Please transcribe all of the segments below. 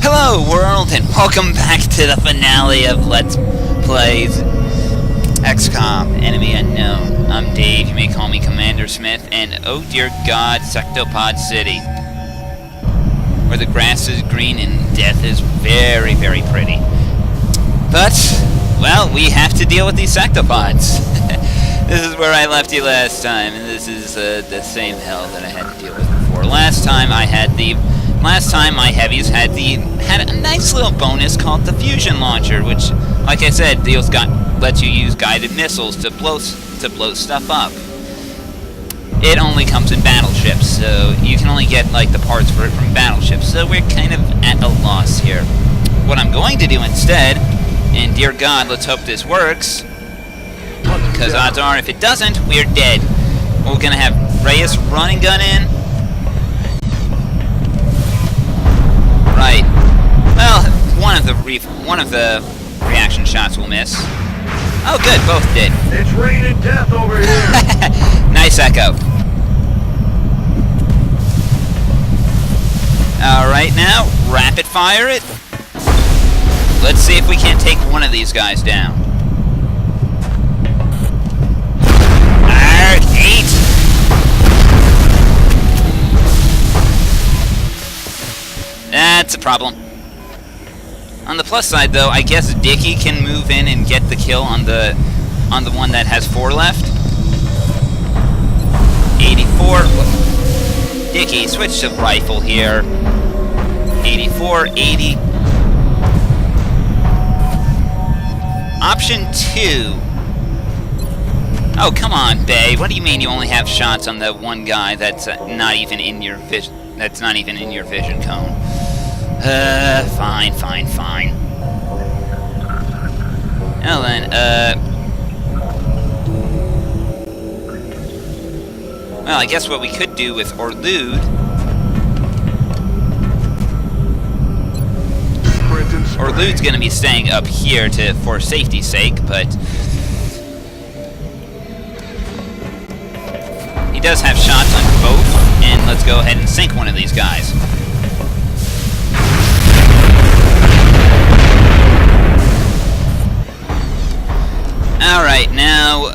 Hello world, and welcome back to the finale of Let's Plays XCOM, Enemy Unknown. I'm Dave, you may call me Commander Smith, and oh dear God, Sectopod City. Where the grass is green and death is very, very pretty. But, well, we have to deal with these Sectopods. This is where I left you last time, and this is the same hell that I had to deal with before. Last time my heavies had a nice little bonus called the fusion launcher, which, like I said, lets you use guided missiles to blow stuff up. It only comes in battleships, so you can only get like the parts for it from battleships. So we're kind of at a loss here. What I'm going to do instead, and dear God, let's hope this works, because odds are if it doesn't, we're dead. We're gonna have Reyes running gun in. Right. Well, one of the reaction shots will miss. Oh, good, both did. It's raining death over here. Nice echo. All right, now rapid fire it. Let's see if we can't take one of these guys down. Alright, 8. That's a problem. On the plus side, though, I guess Dickie can move in and get the kill on the one that has 4 left. 84. Dickie, switch to rifle here. 84, 80. Option 2. Oh, come on, Bay. What do you mean you only have shots on the one guy that's not even in your vision? That's not even in your vision cone. Fine. Well then, well, I guess what we could do with Orlude. Orlude's gonna be staying up here for safety's sake, but he does have shots on both, and let's go ahead and sink one of these guys. Alright, now,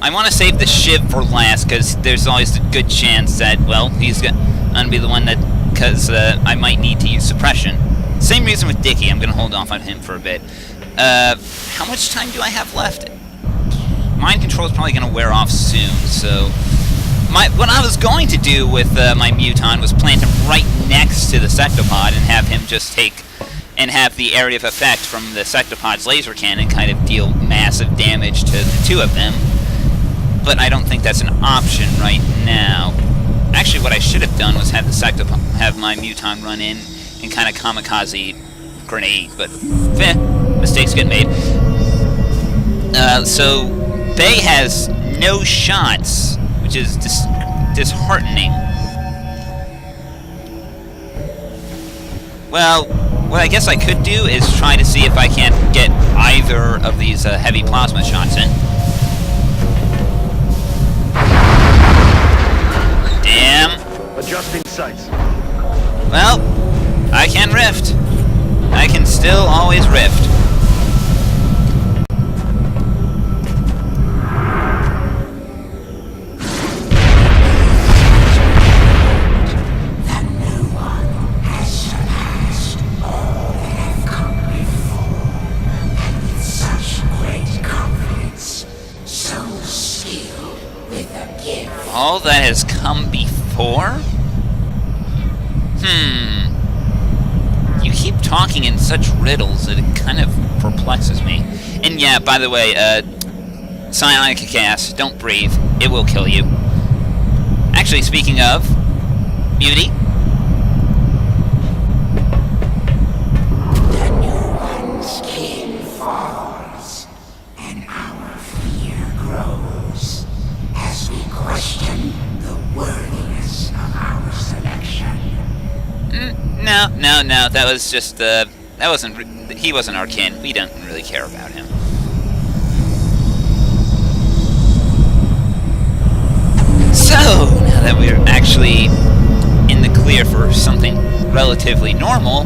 I want to save the Shiv for last, because there's always a good chance that, well, he's gonna be the one that, because I might need to use suppression. Same reason with Dickie, I'm gonna hold off on him for a bit. How much time do I have left? Mind control is probably gonna wear off soon, so... What I was going to do with my Muton was plant him right next to the Sectopod and have him just and have the area of effect from the Sectopod's laser cannon kind of deal massive damage to the 2 of them. But I don't think that's an option right now. Actually, what I should have done was have my Muton run in and kind of kamikaze grenade, but mistakes get made. So Bay has no shots, which is disheartening. Well, what I guess I could do is try to see if I can't get either of these heavy plasma shots in. Damn. Adjusting sights. Well, I can rift. I can still always rift. All that has come before? You keep talking in such riddles that it kind of perplexes me. And yeah, by the way, psionic gas, don't breathe. It will kill you. Actually, speaking of, Beauty. The new one's king falls, and our fear grows as we question the worthiness of our selection. No, that was just, he wasn't our kin. We don't really care about him. So, now that we're actually in the clear for something relatively normal,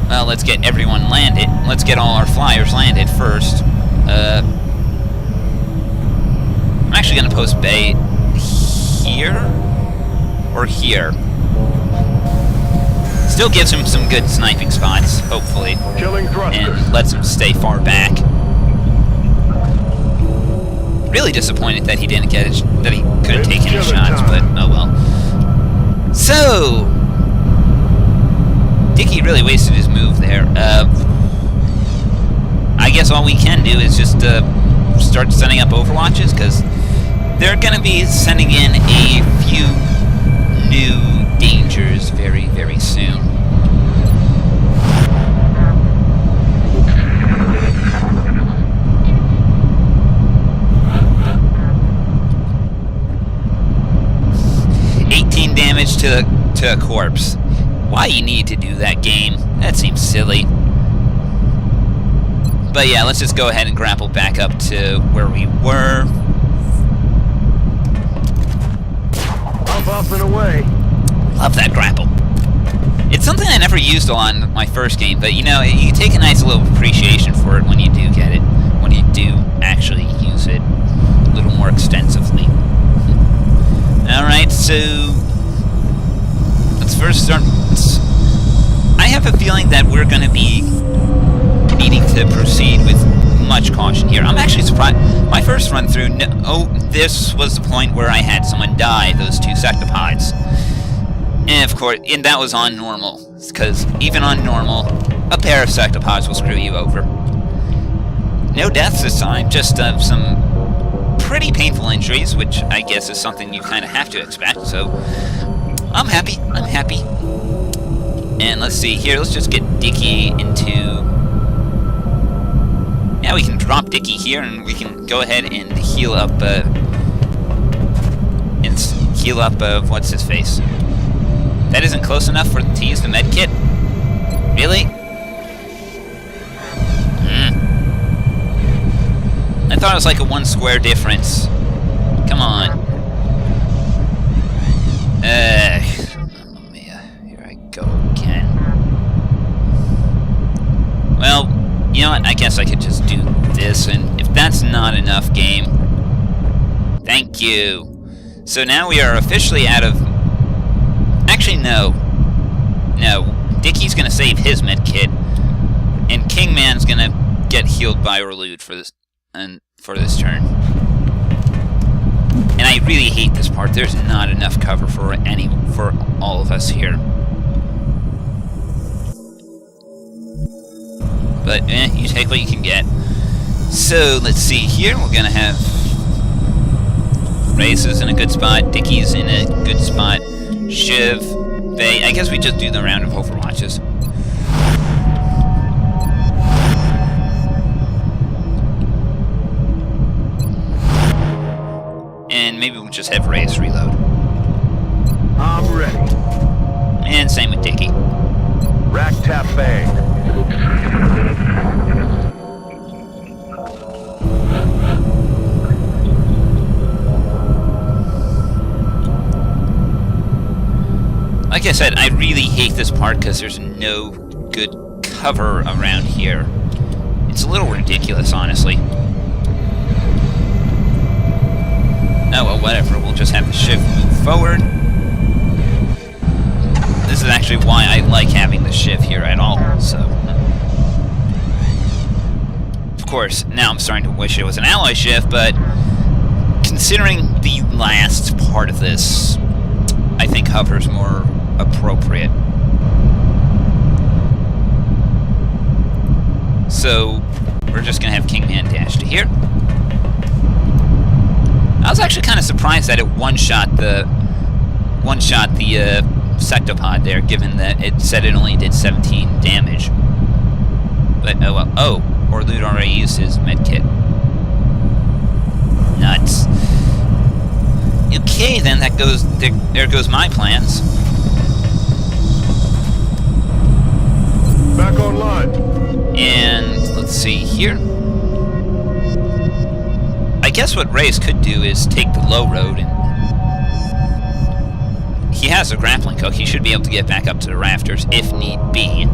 Well, let's get everyone landed. Let's get all our flyers landed first. I'm actually going to post Bay here or here. Still gives him some good sniping spots, hopefully, Killing thrusters. and lets him stay far back. Really disappointed that he didn't get it, that he couldn't take any shots, but oh well. So, Dickie really wasted his move there. I guess all we can do is just start setting up overwatches, because they're going to be sending in a few new dangers very, very soon. Damage to a corpse. Why you need to do that, game? That seems silly. But yeah, let's just go ahead and grapple back up to where we were. Up and away. Love that grapple. It's something I never used on my first game, but you know, you take a nice little appreciation for it when you do get it, when you do actually use it a little more extensively. Alright, so let's first start. I have a feeling that we're going to be needing to proceed with much caution here. I'm actually surprised. My first run through, this was the point where I had someone die, those two sectopods. And of course, and that was on normal, because even on normal, a pair of sectopods will screw you over. No deaths this time, just some pretty painful injuries, which I guess is something you kind of have to expect, so I'm happy. And let's see here, let's just get Dickie into... Yeah, we can drop Dickie here, and we can go ahead and heal up, what's his face? That isn't close enough to use the med kit? Really? I thought it was like a 1 square difference. Come on. Here I go again. Well, you know what? I guess I could just do this, and if that's not enough, game, thank you. So now we are officially out of... Actually, no. Dickie's gonna save his med kit, and Kingman's gonna get healed by Orlude for this turn. And I really hate this part. There's not enough cover for all of us here. But you take what you can get. So let's see here. We're gonna have Race is in a good spot. Dickie's in a good spot. Shiv, Bay. I guess we just do the round of overwatches. And maybe we'll just have Race reload. I'm ready. And same with Dickie. Rack tap bang. Like I said, I really hate this part because there's no good cover around here. It's a little ridiculous, honestly. Oh, well, whatever. We'll just have the Shiv move forward. This is actually why I like having the Shiv here at all, so... Of course, now I'm starting to wish it was an ally Shiv, but... Considering the last part of this, I think hover's more appropriate. So, we're just gonna have Kingman dash to here. I was actually kind of surprised that it one-shot the sectopod there, given that it said it only did 17 damage. But oh well. Oh, Orlude already used his medkit. Nuts. Okay, then that goes. There goes my plans. Back online. And let's see here. I guess what Reyes could do is take the low road, and he has a grappling hook. He should be able to get back up to the rafters if need be.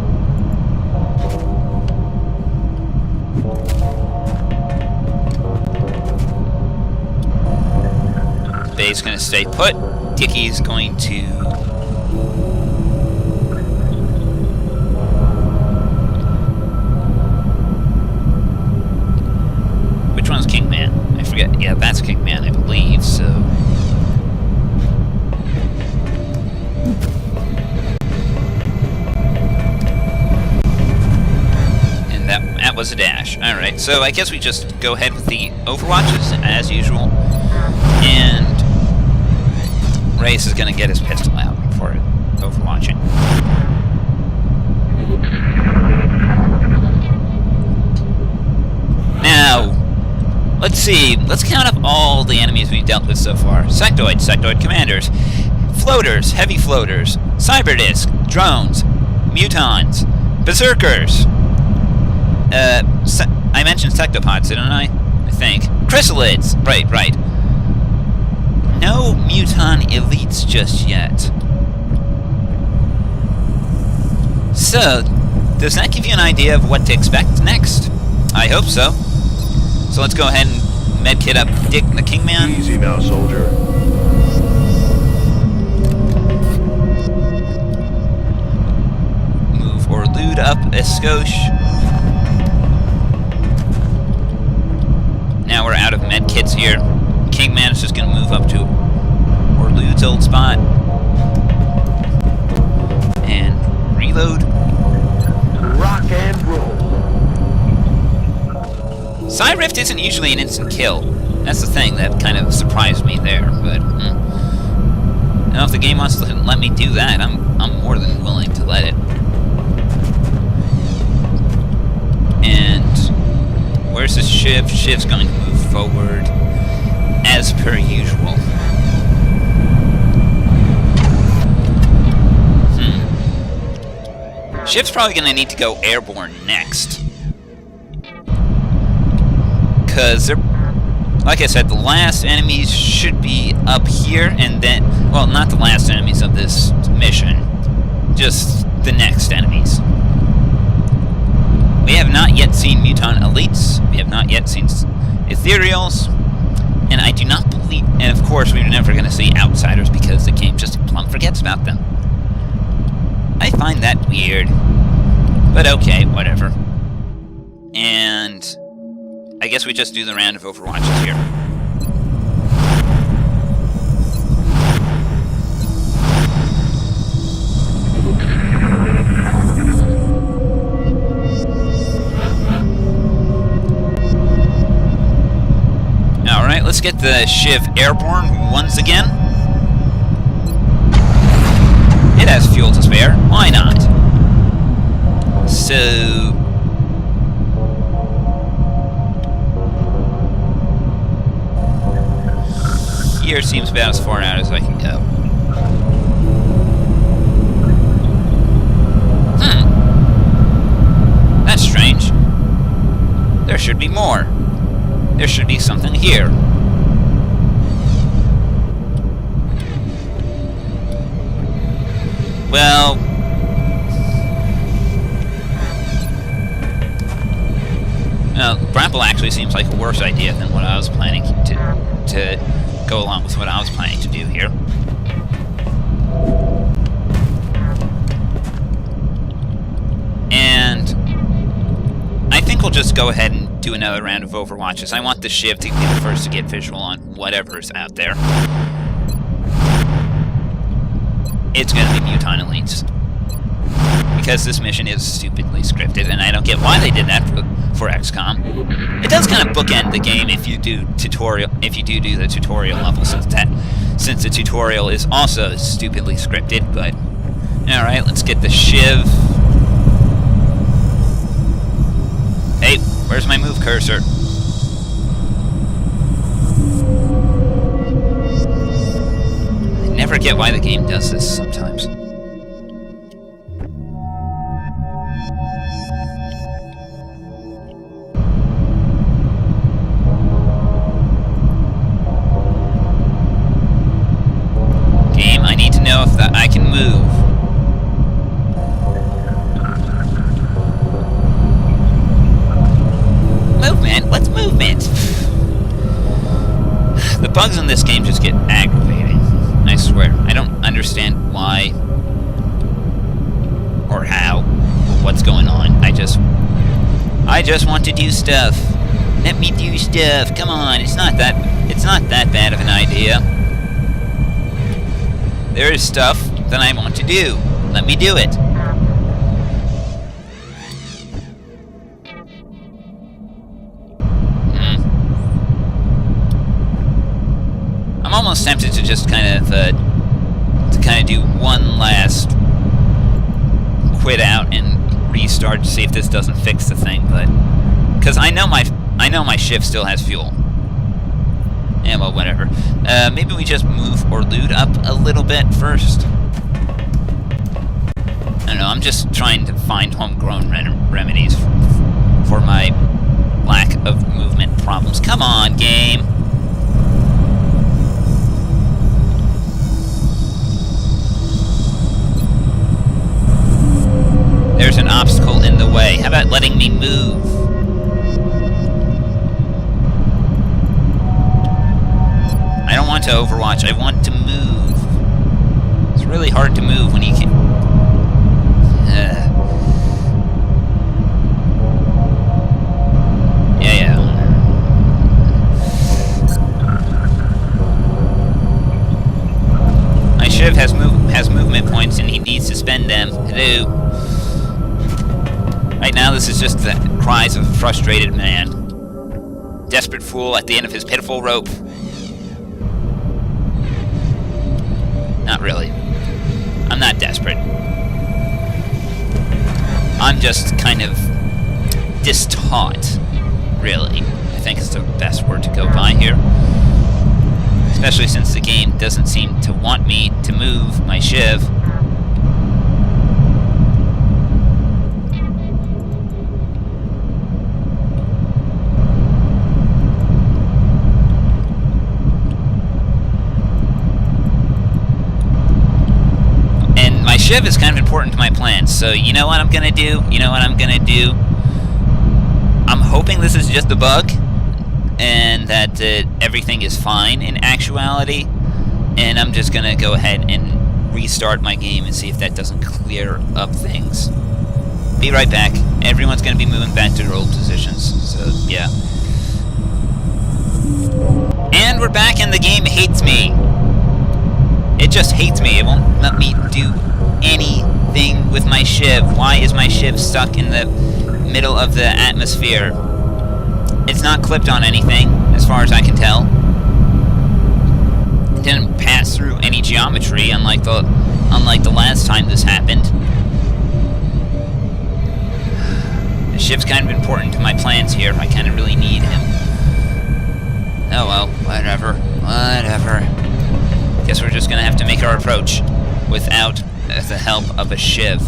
stay put. Dickie's going to... Which one's Kingman? I forget. Yeah, that's Kingman, I believe, so... And that was a dash. Alright, so I guess we just go ahead with the Overwatches, as usual. And... Race is going to get his pistol out for overwatching. Now, let's see. Let's count up all the enemies we've dealt with so far. Sectoid commanders, floaters, heavy floaters, cyberdisc, drones, mutons, berserkers. I mentioned sectopods, didn't I? I think. Chrysalids. Right. No muton elites just yet. So, does that give you an idea of what to expect next? I hope so. So let's go ahead and medkit up Dick the Kingman. Easy now, soldier. Move or loot up a skosh. Now we're out of medkits here. Kingman is just going to move up to Orlude's old spot. And reload. Rock and roll. Side Rift isn't usually an instant kill. That's the thing that kind of surprised me there, but... Now if the game wants to let me do that, I'm more than willing to let it. And... where's the Shiv? Shiv's going to move forward. As per usual. Shiv's probably going to need to go airborne next. Because they're... like I said, the last enemies should be up here, and then... well, not the last enemies of this mission. Just the next enemies. We have not yet seen Mutant Elites. We have not yet seen Ethereals. And I do not believe... and of course, we're never going to see Outsiders because the game just plumb forgets about them. I find that weird. But okay, whatever. And... I guess we just do the round of Overwatches here. Alright, let's get the Shiv airborne once again. It has fuel to spare. Why not? So... here seems about as far out as I can go. That's strange. There should be more. There should be something here. Well... grapple actually seems like a worse idea than what I was planning to go along with what I was planning to do here. And I think we'll just go ahead and do another round of Overwatches. I want the Shiv to be the first to get visual on whatever's out there. It's going to be Mutant Elites. Because this mission is stupidly scripted, and I don't get why they did that for XCOM. It does kind of bookend the game if you do the tutorial level, since the tutorial is also stupidly scripted. But all right, let's get the Shiv. Hey, where's my move cursor? I never get why the game does this sometimes. I can move. Movement? What's movement? The bugs in this game just get aggravating. I swear. I don't understand why or how or what's going on. I just want to do stuff. Let me do stuff. Come on, it's not that bad of an idea. There is stuff that I want to do. Let me do it. I'm almost tempted to just kind of do one last quit out and restart to see if this doesn't fix the thing, but because I know my ship still has fuel. Yeah, well, whatever. Maybe we just move or loot up a little bit first. I don't know. I'm just trying to find homegrown remedies for my lack of movement problems. Come on, game. There's an obstacle in the way. How about letting me move? I don't want to overwatch. I want to move. It's really hard to move when you can... Yeah. My Shiv has movement points and he needs to spend them. Hello. Right now, this is just the cries of a frustrated man. Desperate fool at the end of his pitiful rope. Not really. I'm not desperate. I'm just kind of distraught, really. I think is the best word to go by here. Especially since the game doesn't seem to want me to move my Shiv. Shiv is kind of important to my plans, so you know what I'm gonna do? I'm hoping this is just a bug, and that everything is fine in actuality, and I'm just gonna go ahead and restart my game and see if that doesn't clear up things. Be right back. Everyone's gonna be moving back to their old positions, so yeah. And we're back, and the game hates me. It just hates me. It won't let me do anything with my Shiv. Why is my Shiv stuck in the middle of the atmosphere? It's not clipped on anything, as far as I can tell. It didn't pass through any geometry, unlike the last time this happened. The Shiv's kind of important to my plans here. I kind of really need him. Oh well, whatever. Guess we're just gonna have to make our approach without the help of a Shiv.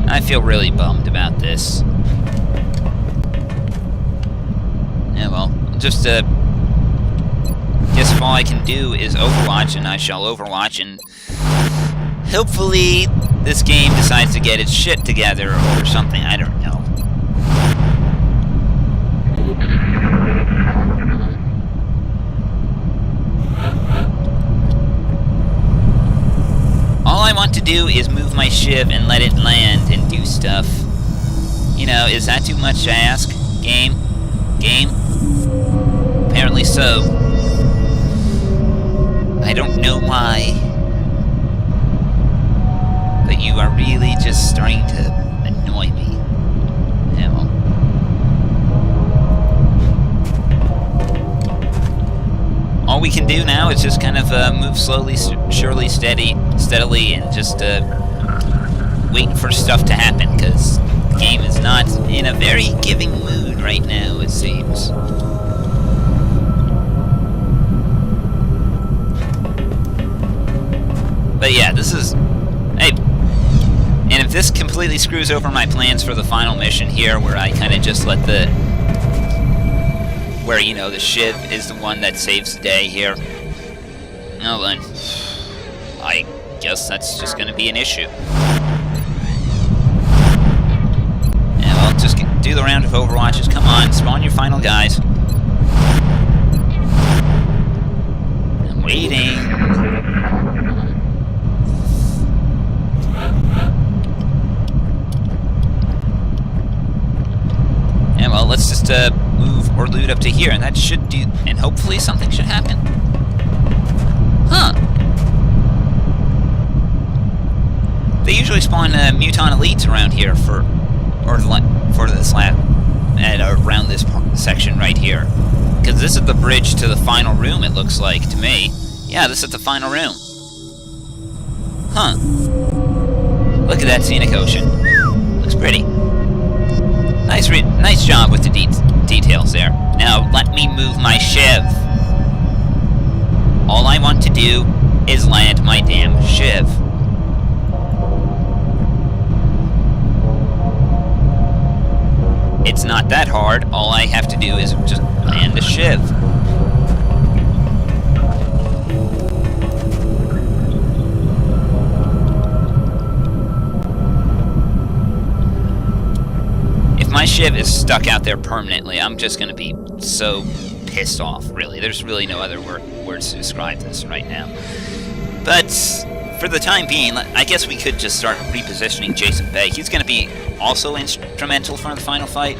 I feel really bummed about this. Yeah, well, just guess if all I can do is Overwatch, and I shall Overwatch, and hopefully this game decides to get its shit together or something. I don't know. All I want to do is move my Shiv and let it land and do stuff. You know, is that too much to ask? Game? Apparently so. I don't know why. But you are really just starting to annoy me. Yeah, well. All we can do now is just kind of move slowly, surely, steadily, and just wait for stuff to happen, because the game is not in a very giving mood right now, it seems. But yeah, this is... Hey, and if this completely screws over my plans for the final mission here, where I kind of just let the... where, you know, the Shiv is the one that saves the day here. Well then, I guess that's just going to be an issue. Yeah, well, just do the round of Overwatches. Come on, spawn your final guys. I'm waiting. And well, let's just move or loot up to here, and that should do, and hopefully something should happen. Huh. They usually spawn Muton Elites around here for this lab, and around this section right here. Because this is the bridge to the final room, it looks like, to me. Yeah, this is the final room. Huh. Look at that scenic ocean. Looks pretty. Nice job with the details there. Now, let me move my shiv. All I want to do is land my damn shiv. It's not that hard. All I have to do is just land a shiv. If my shiv is stuck out there permanently, I'm just going to be so pissed off, really. There's really no other words to describe this right now. But for the time being, I guess we could just start repositioning Jason Bay. He's going to be also instrumental for the final fight.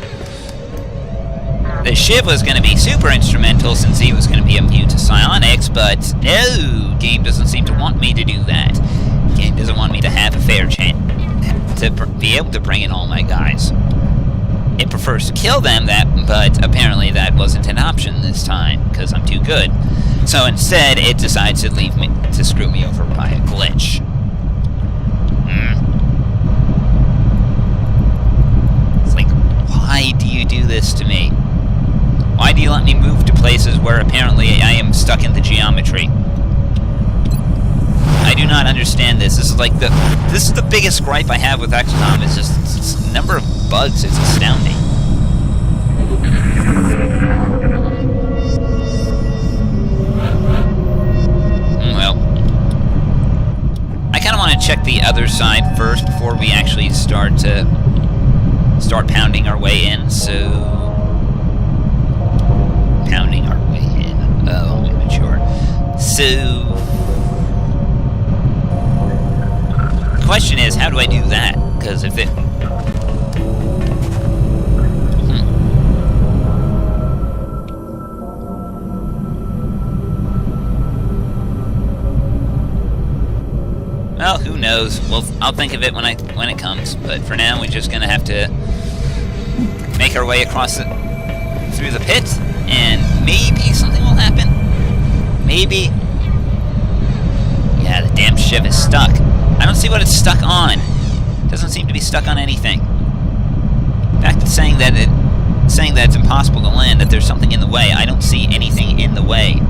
The Shiv was going to be super instrumental since he was going to be immune to psionics, but no, game doesn't seem to want me to do that. Game doesn't want me to have a fair chance to be able to bring in all my guys. It prefers to kill them, but apparently that wasn't an option this time, because I'm too good. So instead, it decides to screw me over by a glitch. It's like, why do you do this to me? Why do you let me move to places where apparently I am stuck in the geometry? I do not understand this. This is the biggest gripe I have with XCOM. It's just the number of bugs is astounding. Well, I kind of want to check the other side first before we actually start pounding our way in. So, pounding our way in. Oh, I'm immature. So, the question is, how do I do that? Because if it... Well, who knows? Well, I'll think of it when it comes. But for now, we're just gonna have to make our way across through the pit, and maybe something will happen. Maybe. Yeah, the damn ship is stuck. I don't see what it's stuck on. It doesn't seem to be stuck on anything. In fact, it's saying that it's impossible to land, that there's something in the way. I don't see anything in the way.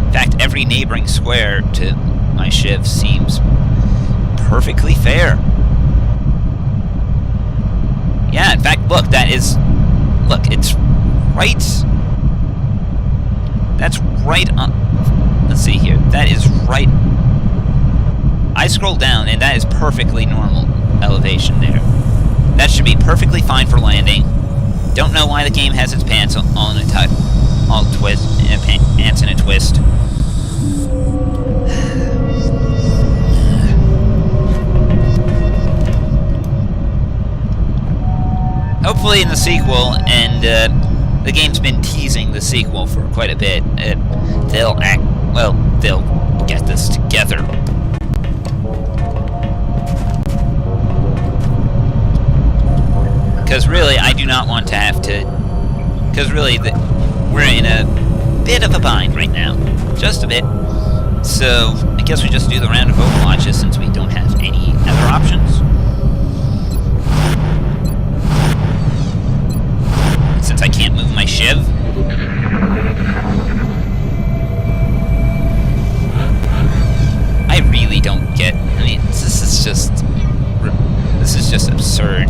In fact, every neighboring square to my shiv seems perfectly fair. Yeah, in fact, look, it's right... That's right on... Let's see here. That is right... I scroll down, and that is perfectly normal elevation there. That should be perfectly fine for landing. Don't know why the game has its pants all pants in a twist. Hopefully in the sequel, and the game's been teasing the sequel for quite a bit, they'll get this together. Because really, I do not want to have to... Because really, we're in a bit of a bind right now. Just a bit. So, I guess we just do the round of Overwatches since we don't have any other options. Since I can't move my shiv. I really don't get... I mean, this is just absurd.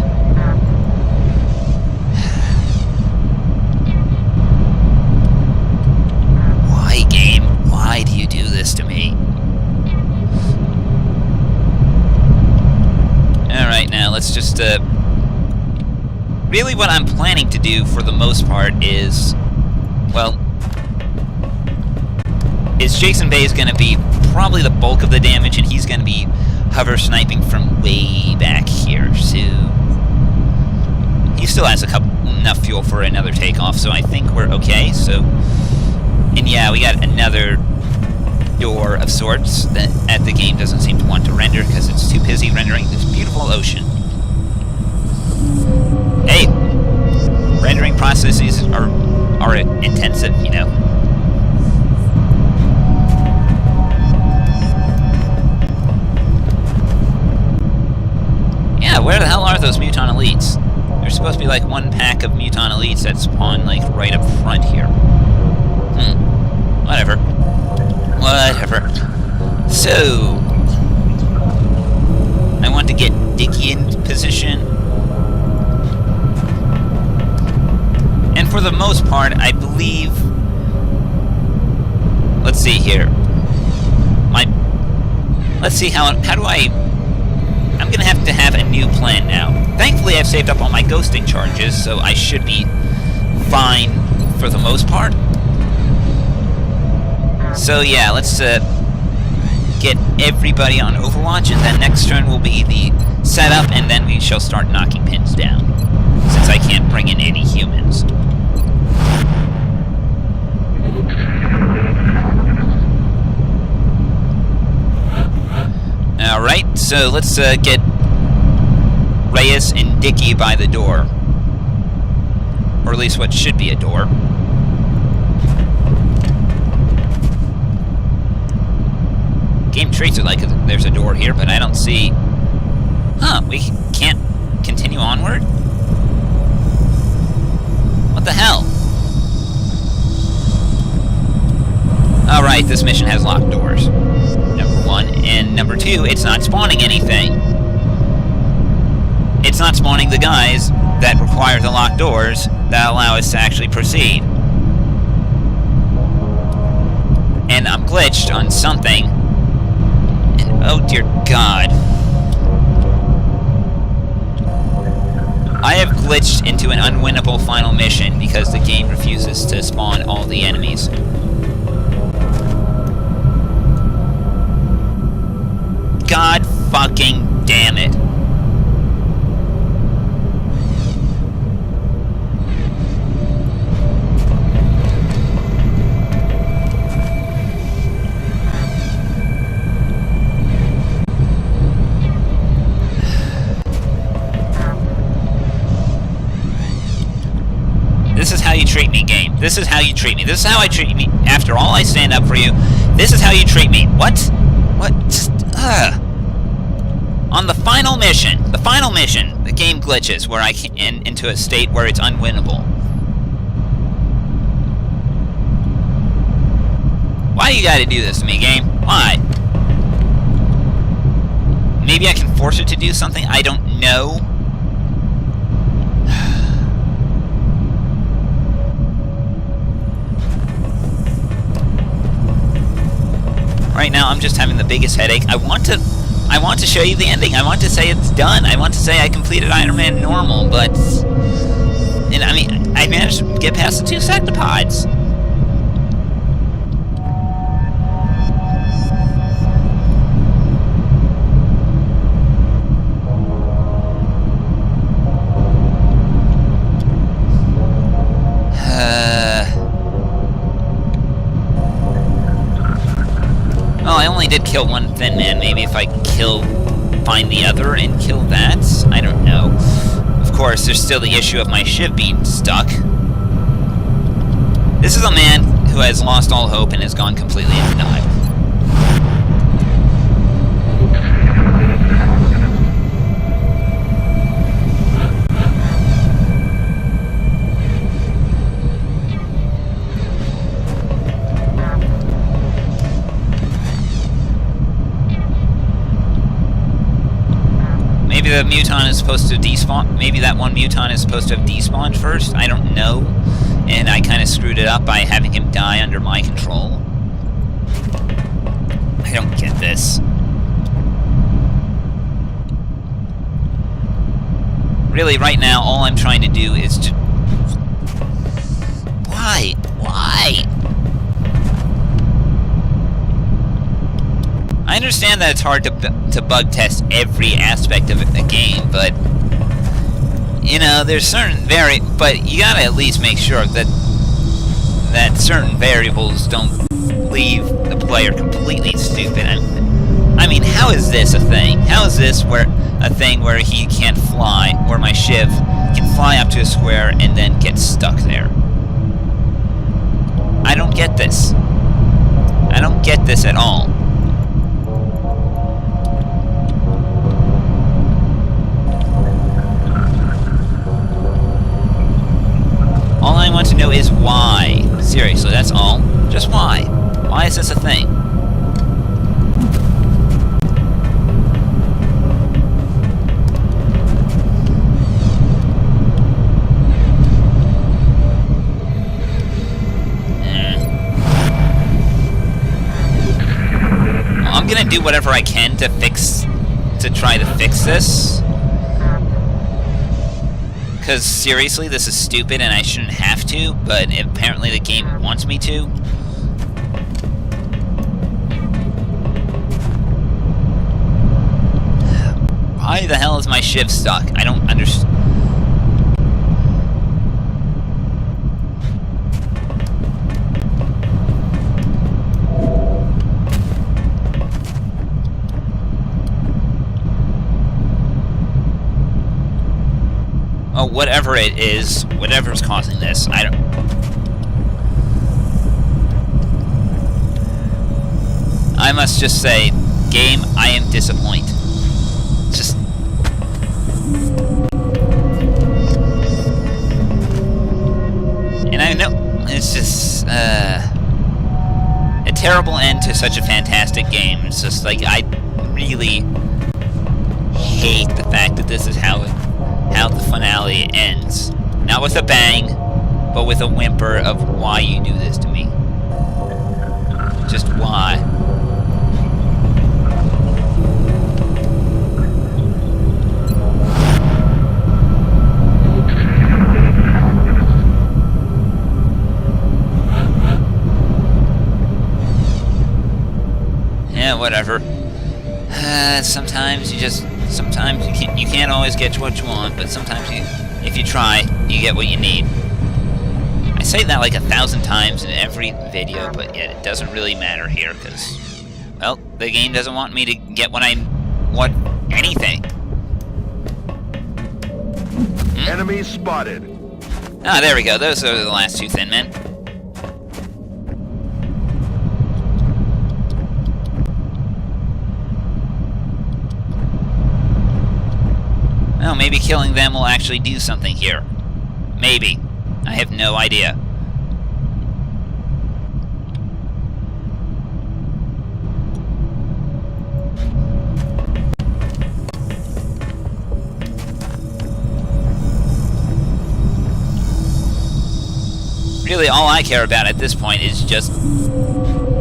Why, game? Why do you do this to me? Alright, now let's just just really what I'm planning to do for the most part is, well, is Jason Bay is going to be probably the bulk of the damage, and he's going to be hover sniping from way back here. So he still has enough fuel for another takeoff, so I think we're okay. So, and yeah, we got another door of sorts that the game doesn't seem to want to render because it's too busy rendering this beautiful ocean. Hey, rendering processes are intensive, you know. Yeah, where the hell are those Muton Elites? There's supposed to be like one pack of Muton Elites that spawn like right up front here. Whatever. So, I want to get Dickie in position. And for the most part, I believe... Let's see here. Let's see how do I... I'm gonna have to have a new plan now. Thankfully, I've saved up all my ghosting charges, so I should be fine for the most part. So yeah, let's get everybody on Overwatch, and then next turn will be the setup, and then we shall start knocking pins down, since I can't bring in any humans. Alright, so let's get Reyes and Dickie by the door. Or at least what should be a door. Game treats it like there's a door here, but I don't see... Huh, we can't continue onward? What the hell? Alright, this mission has locked doors. Number one. And number two, it's not spawning anything. It's not spawning the guys that require the locked doors that allow us to actually proceed. And I'm glitched on something. Oh dear God. I have glitched into an unwinnable final mission because the game refuses to spawn all the enemies. God fucking damn it. This is how you treat me, game. This is how you treat me. This is how I treat me. After all, I stand up for you. This is how you treat me. What? What? Just, on the final mission, the game glitches where I can into a state where it's unwinnable. Why do you gotta do this to me, game? Why? Maybe I can force it to do something? I don't know. Right now, I'm just having the biggest headache. I want to show you the ending. I want to say it's done. I want to say I completed Iron Man normal, but... And I mean, I managed to get past the 2 sectopods. Well, I only did kill one Thin Man. Maybe if I find the other and kill that? I don't know. Of course, there's still the issue of my shiv being stuck. This is a man who has lost all hope and has gone completely into denial. Maybe the Muton is supposed to despawn. Maybe that one Muton is supposed to have despawned first. I don't know. And I kind of screwed it up by having him die under my control. I don't get this. Really, right now, all I'm trying to do is to... Why? Why? I understand that it's hard to bug test every aspect of a game, but... You know, there's certain but you gotta at least make sure that certain variables don't leave the player completely stupid. I mean, how is this a thing? How is this a thing where he can't fly, where my Shiv can fly up to a square and then get stuck there? I don't get this. I don't get this at all. All I want to know is why. Seriously, that's all. Just why. Why is this a thing? Well, I'm gonna do whatever I can to try to fix this. Because, seriously, this is stupid and I shouldn't have to, but apparently the game wants me to. Why the hell is my Shiv stuck? I don't understand. Oh, whatever it is, whatever's causing this, I don't... I must just say, game, I am disappointed. Just... And I know, it's just, a terrible end to such a fantastic game. It's just like, I really hate the fact that this is how the finale ends. Not with a bang, but with a whimper of why you do this to me. Just why? Yeah, whatever. Sometimes you can't always get what you want, but sometimes if you try, you get what you need. I say that like 1,000 times in every video, but yet it doesn't really matter here, because, well, the game doesn't want me to get what I want anything. Enemy spotted. Ah, there we go. Those are the last two Thin Men. Well, maybe killing them will actually do something here. Maybe. I have no idea. Really, all I care about at this point is just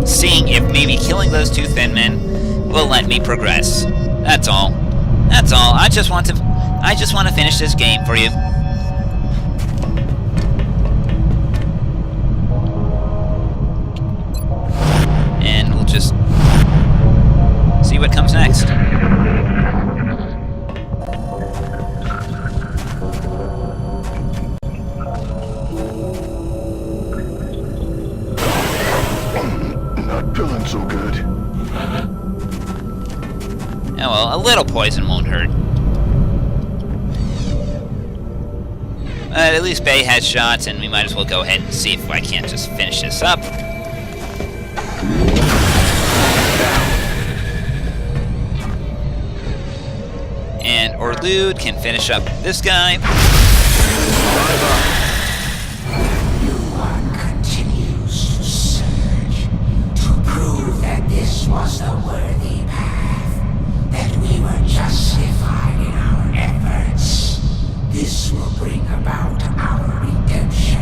seeing if maybe killing those two Thin Men will let me progress. That's all. That's all. I just want to finish this game for you. And we'll just see what comes next. Not feeling so good. Oh well, a little poison won't hurt. At least Bay has shots, and we might as well go ahead and see if I can't just finish this up. And Orlude can finish up this guy. One continues to surge to prove that this was the worthy path, that we were justified in our efforts. This will bring about our redemption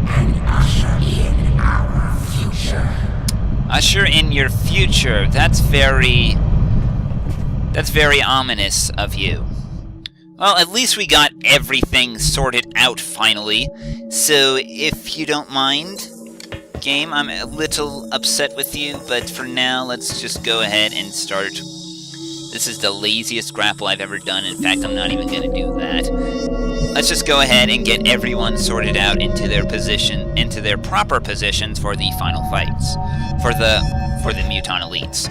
and usher in our future. Usher in your future. That's very ominous of you. Well, at least we got everything sorted out finally. So, if you don't mind, game, I'm a little upset with you, but for now, let's just go ahead and start. This is the laziest grapple I've ever done. In fact, I'm not even going to do that. Let's just go ahead and get everyone sorted out into their position, into their proper positions for the final fights, for the Muton Elites.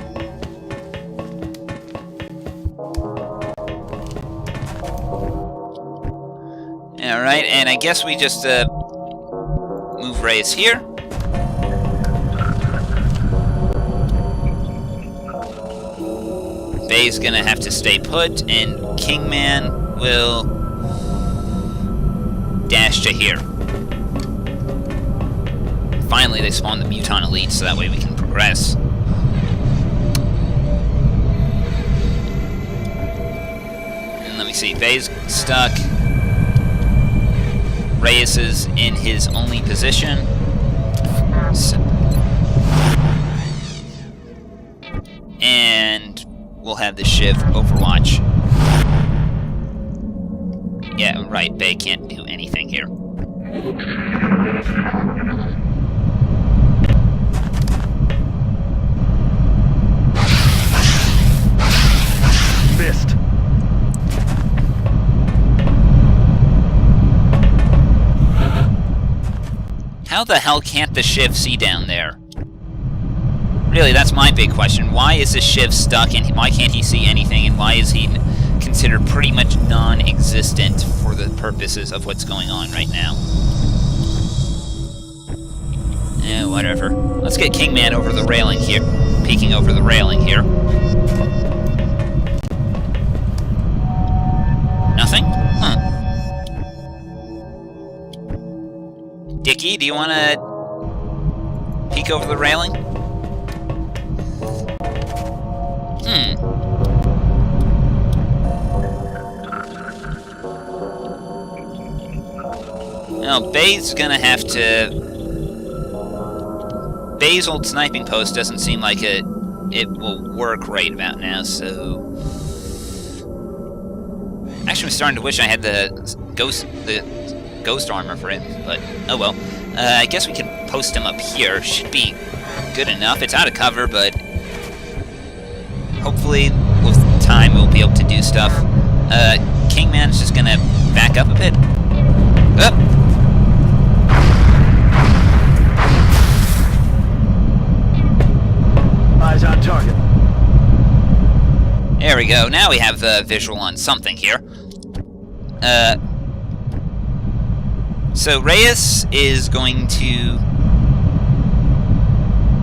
Alright, and I guess we just move Reyes here. Bay's gonna have to stay put, and Kingman will dash to here. Finally, they spawn the Muton Elite, so that way we can progress. And let me see, Bay's stuck. Reyes is in his only position. So, and we'll have the Shiv Overwatch. Yeah, right, Bay can't do anything here. Missed. How the hell can't the Shiv see down there? Really, that's my big question. Why is the Shiv stuck, and why can't he see anything, and why is he considered pretty much non-existent for the purposes of what's going on right now? Eh, whatever. Let's get Kingman over the railing here. Peeking over the railing here. Nothing? Huh. Dickie, do you want to peek over the railing? Well, Bay's gonna have to... Bay's old sniping post doesn't seem like it will work right about now, so... Actually, I'm starting to wish I had the ghost armor for him, but oh well. I guess we can post him up here. Should be good enough. It's out of cover, but hopefully with time we'll be able to do stuff. Kingman's just gonna back up a bit. Up. Eyes on target. There we go. Now we have the visual on something here. So Reyes is going to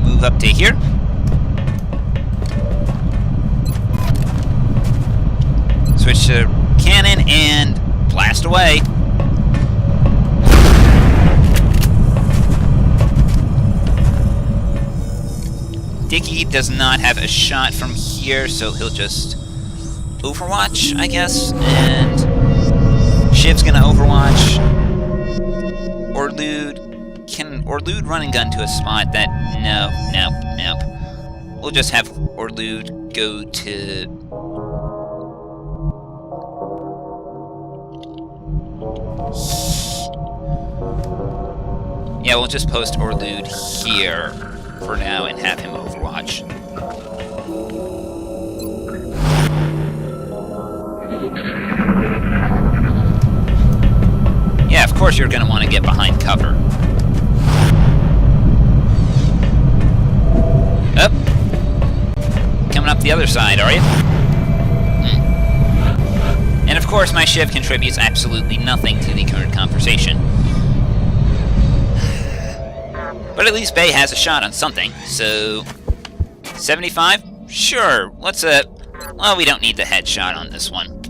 move up to here. Switch to cannon and blast away. Dickie does not have a shot from here, so he'll just Overwatch, I guess, and Shiv's gonna Overwatch. Orlude. Can Orlude run and gun to a spot that... No. We'll just have Orlude go to... Yeah, we'll just post Orlude here for now and have him Overwatch. Yeah, of course you're going to want to get behind cover. Up. Coming up the other side, are you? And of course my Shiv contributes absolutely nothing to the current conversation. But at least Bay has a shot on something, so... 75? Sure, let's well, we don't need the headshot on this one.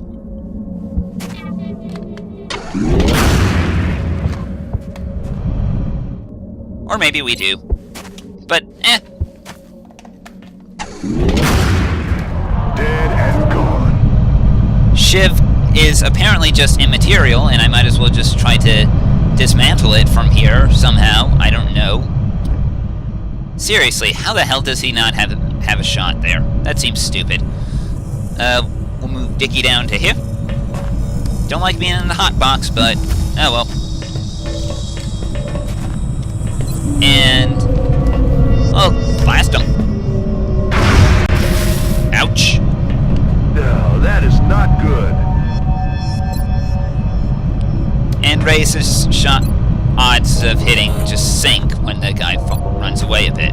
Or maybe we do. But, Dead and gone. Shiv is apparently just immaterial, and I might as well just try to dismantle it from here somehow. I don't know. Seriously, how the hell does he not have a shot there? That seems stupid. We'll move Dickie down to here. Don't like being in the hot box, but oh well. And oh, blast him! Ouch! No, that is not good. And Reyes' shot odds of hitting just sink when the guy runs away a bit.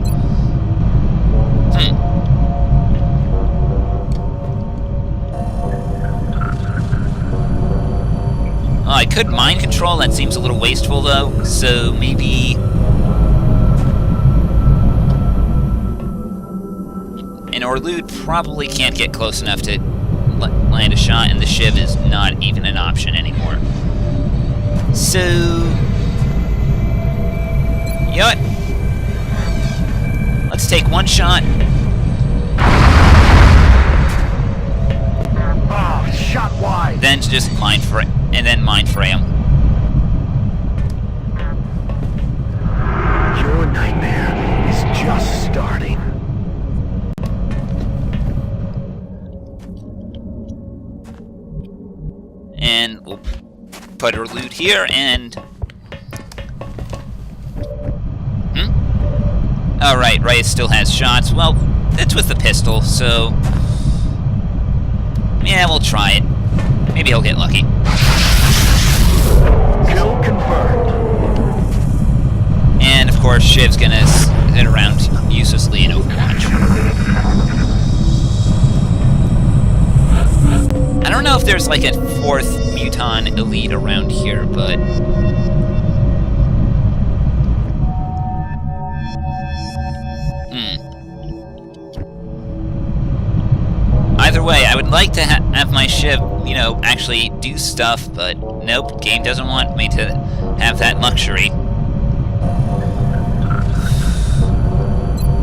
Oh, I could mind control, that seems a little wasteful though, so maybe... And Orlude probably can't get close enough to land a shot, and the Shiv is not even an option anymore. So... You know what? Let's take one shot. Oh, shot wide. Then just mind fray, and then mind fray him. Your nightmare is just starting. And we'll put our loot here, and... Alright, Reyes still has shots. Well, that's with the pistol, so... Yeah, we'll try it. Maybe he'll get lucky. Kill confirmed. And, of course, Shiv's gonna sit around uselessly in Overwatch. I don't know if there's like a 4th Muton elite around here, but... Either way, I would like to have my Shiv, you know, actually do stuff, but nope, game doesn't want me to have that luxury.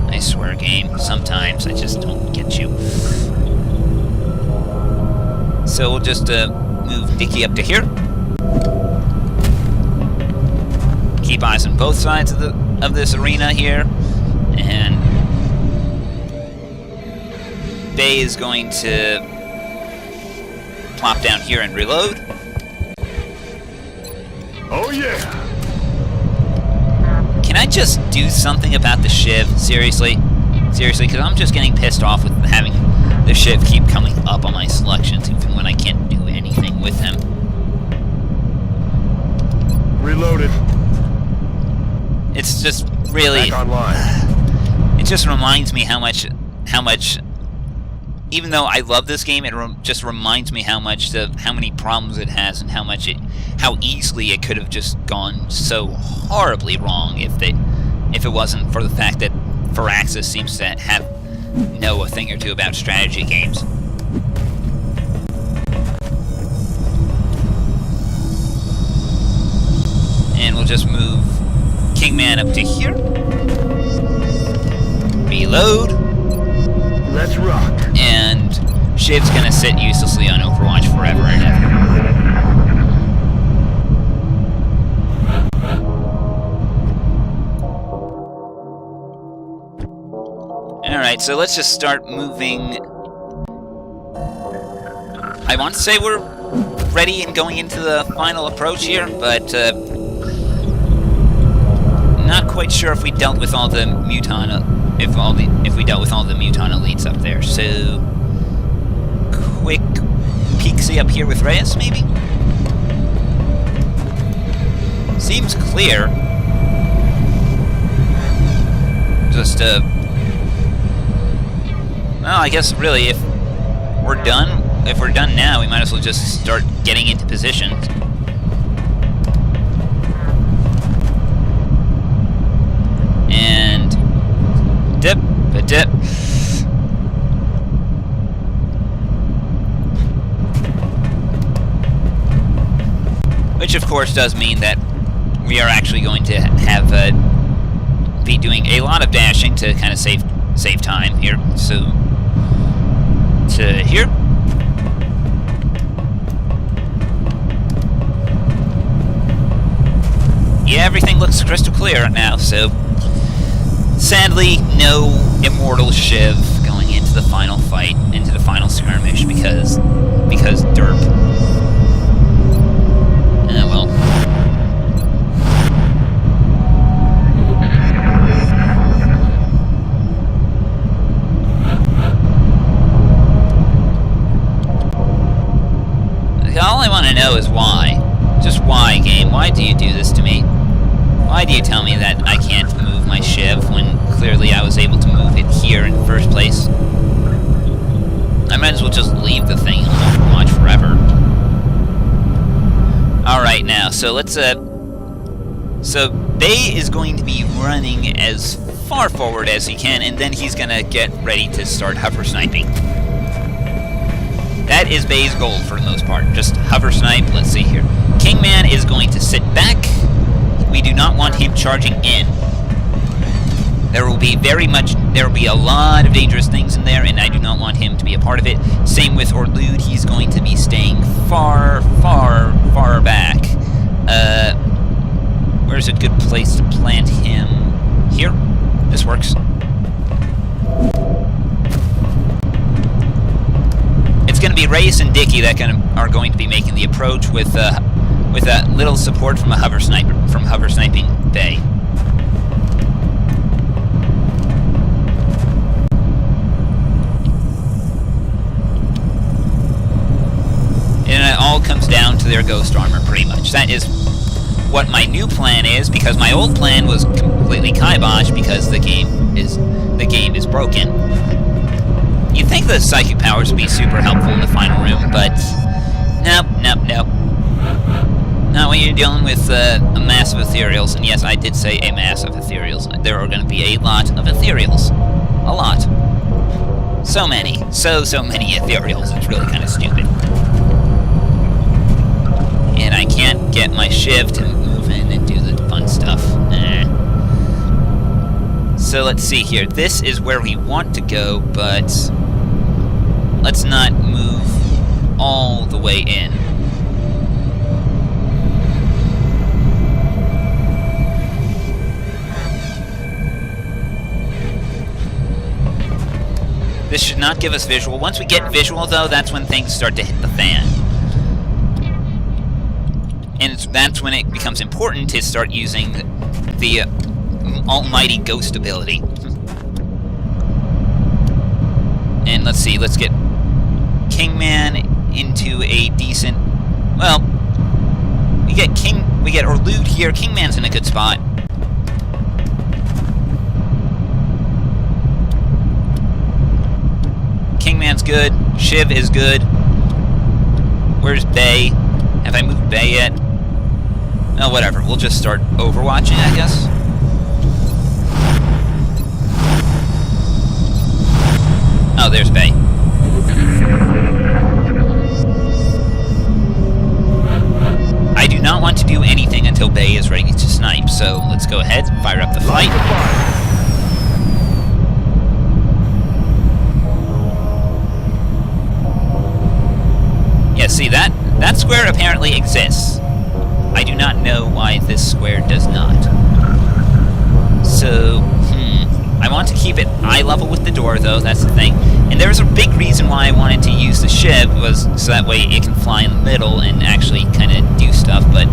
I swear, game, sometimes I just don't get you. So we'll just move Dicky up to here. Keep eyes on both sides of this arena here, and Bay is going to plop down here and reload. Oh yeah! Can I just do something about the Shiv? Seriously? Seriously, because I'm just getting pissed off with having the Shiv keep coming up on my selections even when I can't do anything with him. Reloaded. It's just really... Back online. It just reminds me how much... Even though I love this game, it just reminds me how many problems it has, and how easily it could have just gone so horribly wrong if it wasn't for the fact that Firaxis seems to know a thing or two about strategy games. And we'll just move Kingman up to here. Reload. Let's rock. And Shiv's gonna sit uselessly on Overwatch forever and ever. Alright, so let's just start moving. I want to say we're ready and going into the final approach here, but not quite sure if we dealt with all the Muton, if we dealt with all the Muton elites up there. So, quick peeksy up here with Reyes, maybe? Seems clear. Just, well, I guess really if we're done now, we might as well just start getting into positions. And dip, a dip. Which of course does mean that we are actually going to have be doing a lot of dashing to kind of save time here. So to here. Yeah, everything looks crystal clear now, so sadly, no immortal Shiv going into the final fight, into the final skirmish, because derp. know is why. Just why, game? Why do you do this to me? Why do you tell me that I can't move my shiv when clearly I was able to move it here in the first place? I might as well just leave the thing on Overwatch forever. Alright now, so let's so Bay is going to be running as far forward as he can, and then he's gonna get ready to start hover sniping. That is Bay's goal for the most part. Just hover snipe. Let's see here. Kingman is going to sit back. We do not want him charging in. There will be a lot of dangerous things in there, and I do not want him to be a part of it. Same with Orlude. He's going to be staying far, far, far back. Where's a good place to plant him? Here? This works. It's going to be Reyes and Dicky that are going to be making the approach with a little support from hover sniping Bay. And it all comes down to their ghost armor, pretty much. That is what my new plan is, because my old plan was completely kibosh because the game is broken. You'd think the psychic powers would be super helpful in the final room, but nope. Not when you're dealing with a mass of ethereals, and yes, I did say a mass of ethereals. There are going to be a lot of ethereals. A lot. So many. So many ethereals. It's really kind of stupid. And I can't get my shiv to move in and do the fun stuff. So let's see here. This is where we want to go, but let's not move all the way in. This should not give us visual. Once we get visual, though, that's when things start to hit the fan. And that's when it becomes important to start using the almighty ghost ability. And let's see, let's get Kingman into a decent... Well, we get Orlude here. Kingman's in a good spot. Kingman's good. Shiv is good. Where's Bay? Have I moved Bay yet? Oh, whatever. We'll just start overwatching, I guess. Oh, there's Bay. I do not want to do anything until Bay is ready to snipe, so let's go ahead, fire up the fight. Yeah, see that? That square apparently exists. I do not know why this square does not. So, I want to keep it eye level with the door, though, that's the thing. And there's a big reason why I wanted to use the shiv, was so that way it can fly in the middle and actually kind of do stuff, but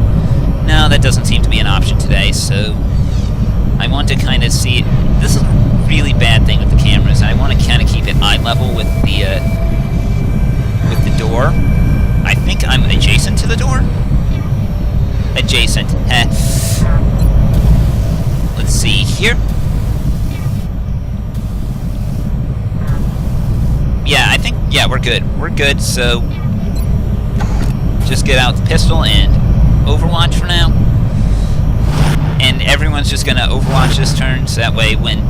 no, that doesn't seem to be an option today, so I want to kind of see it. This is a really bad thing with the cameras, and I want to kind of keep it eye level with the door. I think I'm adjacent to the door? Adjacent. Let's see here. Yeah, I think, yeah, we're good. We're good, so just get out the pistol and overwatch for now. And everyone's just gonna overwatch this turn, so that way when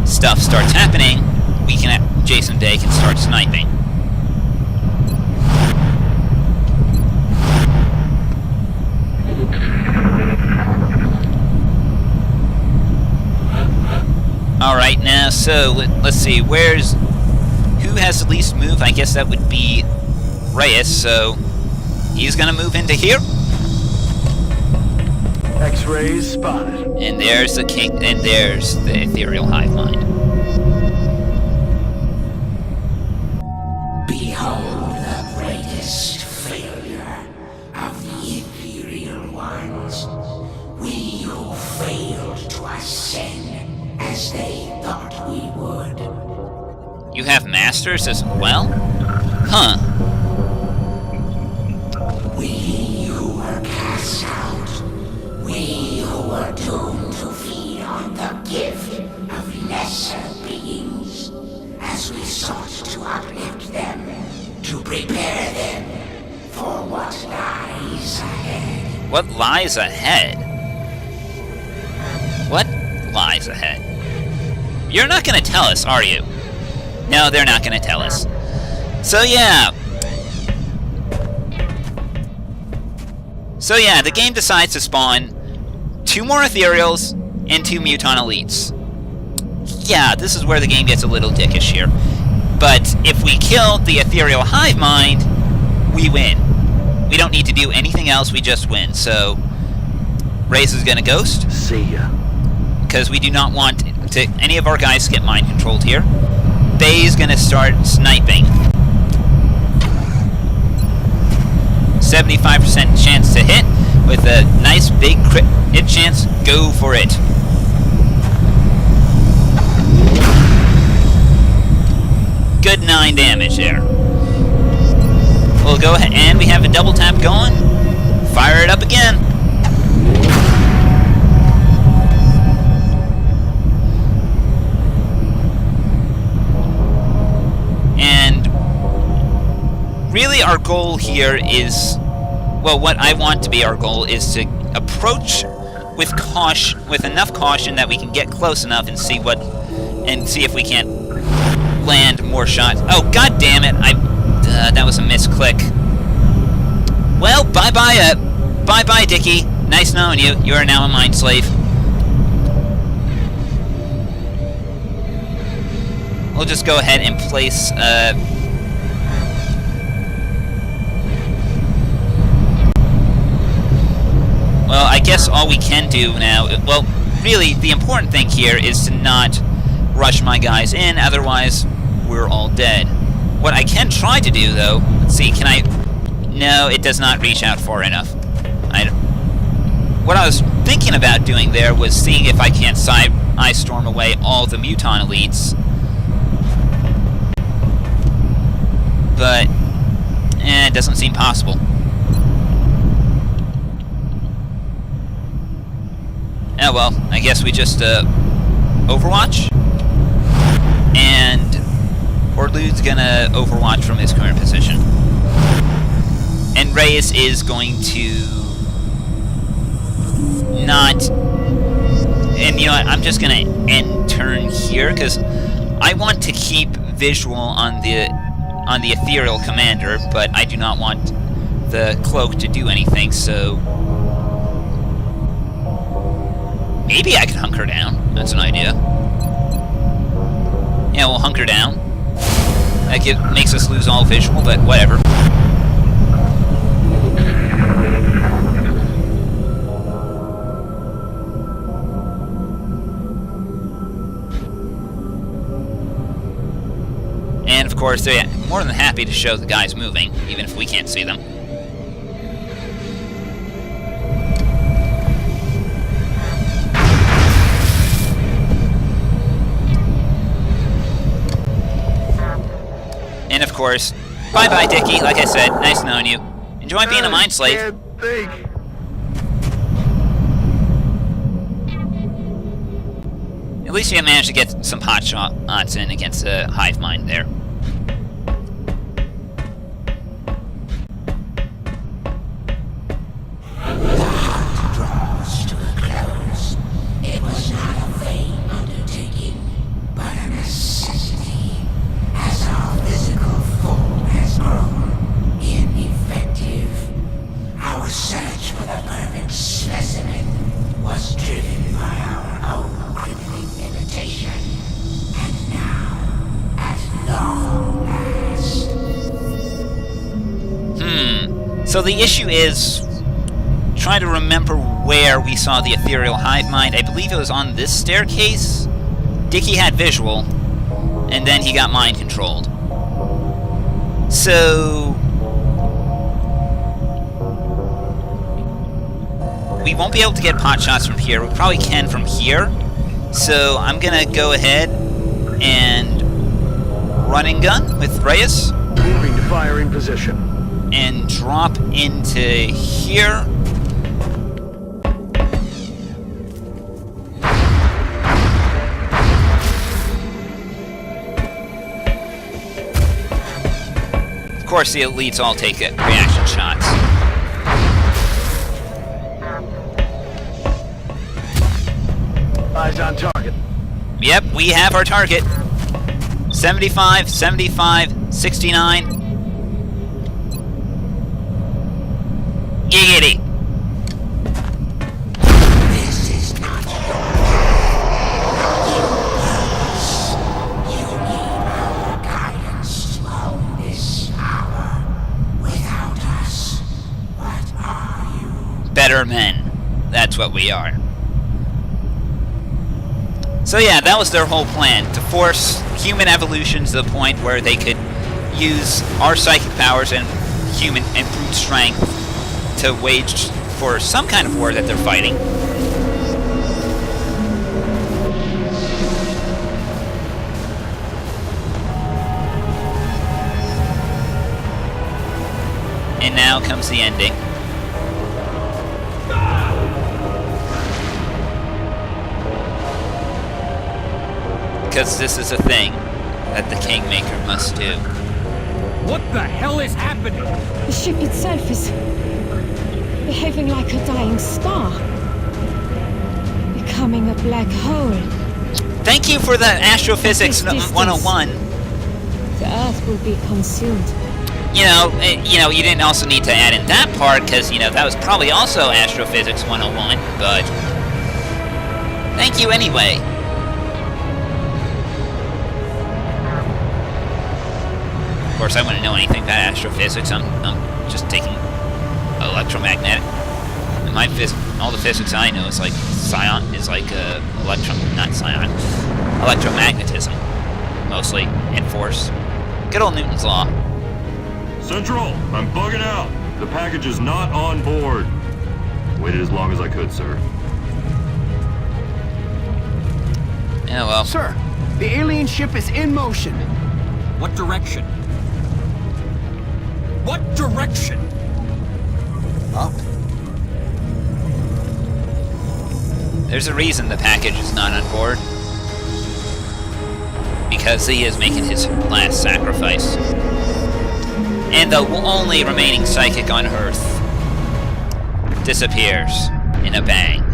stuff starts happening, we can, Jason Day can start sniping. Alright, now, so, let's see, who has the least move? I guess that would be Reyes, so he's gonna move into here. X-rays spotted. And there's the king, and there's the ethereal hive mind. Behold the greatest failure of the Imperial ones. We who failed to ascend as they thought we would. You have masters as well? Huh. We as we sought to uplift them, to prepare them for what lies ahead. What lies ahead? What lies ahead? You're not gonna tell us, are you? No, they're not gonna tell us. So yeah, the game decides to spawn 2 more Ethereals and 2 Muton Elites. Yeah, this is where the game gets a little dickish here. But if we kill the Ethereal Hive Mind, we win. We don't need to do anything else, we just win. So, Reyes is gonna ghost. See ya. Because we do not want any of our guys to get mind controlled here. Bay's gonna start sniping. 75% chance to hit with a nice big crit hit chance. Go for it. Good 9 damage there. We'll go ahead and we have a double tap going. Fire it up again. And really our goal here is, well, what I want to be our goal is to approach with caution, with enough caution that we can get close enough and see if we can't land more shots. Oh, god damn it! That was a misclick. Well, bye-bye, Dickie. Nice knowing you. You are now a mind slave. We'll just go ahead and place, well, I guess all we can do now... Well, really, the important thing here is to not rush my guys in, otherwise we're all dead. What I can try to do, though... Let's see, can I... No, it does not reach out far enough. What I was thinking about doing there was seeing if I can't ice storm away all the Muton Elites. But... it doesn't seem possible. Oh well, I guess we just, Overwatch? And Orlude's gonna Overwatch from his current position. And Reyes is going to... not... And you know what, I'm just gonna end turn here, because I want to keep visual on the Ethereal Commander, but I do not want the Cloak to do anything, so... Maybe I can hunker down. That's an idea. Yeah, we'll hunker down. That makes us lose all visual, but whatever. And of course, they're more than happy to show the guys moving, even if we can't see them. And of course, bye-bye, Dickie. Like I said, nice knowing you. Enjoy being a mind slave. Can't think. At least you managed to get some pot shots in against the hive mind there. The hunt draws to a close. It was not a vain undertaking, but a necessity, as our physical form has grown ineffective. Our search for the perfect specimen was driven by our own crippling limitation, and now, at long last... So the issue is trying to remember where we saw the Ethereal Hive Mind. I believe it was on this staircase. Dickie had visual, and then he got mind controlled. So... we won't be able to get pot shots from here. We probably can from here. So I'm gonna go ahead and run and gun with Reyes. Moving to firing position. And drop into here. course, the elites all take reaction shots. Eyes on target. Yep, we have our target. 75, 75, 69. Giggity. This is not your need our guidance to own this power. Without us, what are you? Better men. That's what we are. So yeah, that was their whole plan, to force human evolution to the point where they could use our psychic powers and human and brute strength to wage for some kind of war that they're fighting. And now comes the ending. Because this is a thing that the Kingmaker must do. What the hell is happening? The ship itself is behaving like a dying star. Becoming a black hole. Thank you for the Astrophysics At this 101. The Earth will be consumed. You didn't also need to add in that part, because, that was probably also Astrophysics 101, but thank you anyway. Of course, I wouldn't know anything about astrophysics. I'm just taking electromagnetic. And all the physics I know is like electromagnetism, mostly, and force. Good old Newton's law. Central, I'm bugging out. The package is not on board. Waited as long as I could, sir. Yeah, well. Sir, the alien ship is in motion. What direction? What direction? Up. There's a reason the package is not on board. Because he is making his last sacrifice. And the only remaining psychic on Earth disappears in a bang.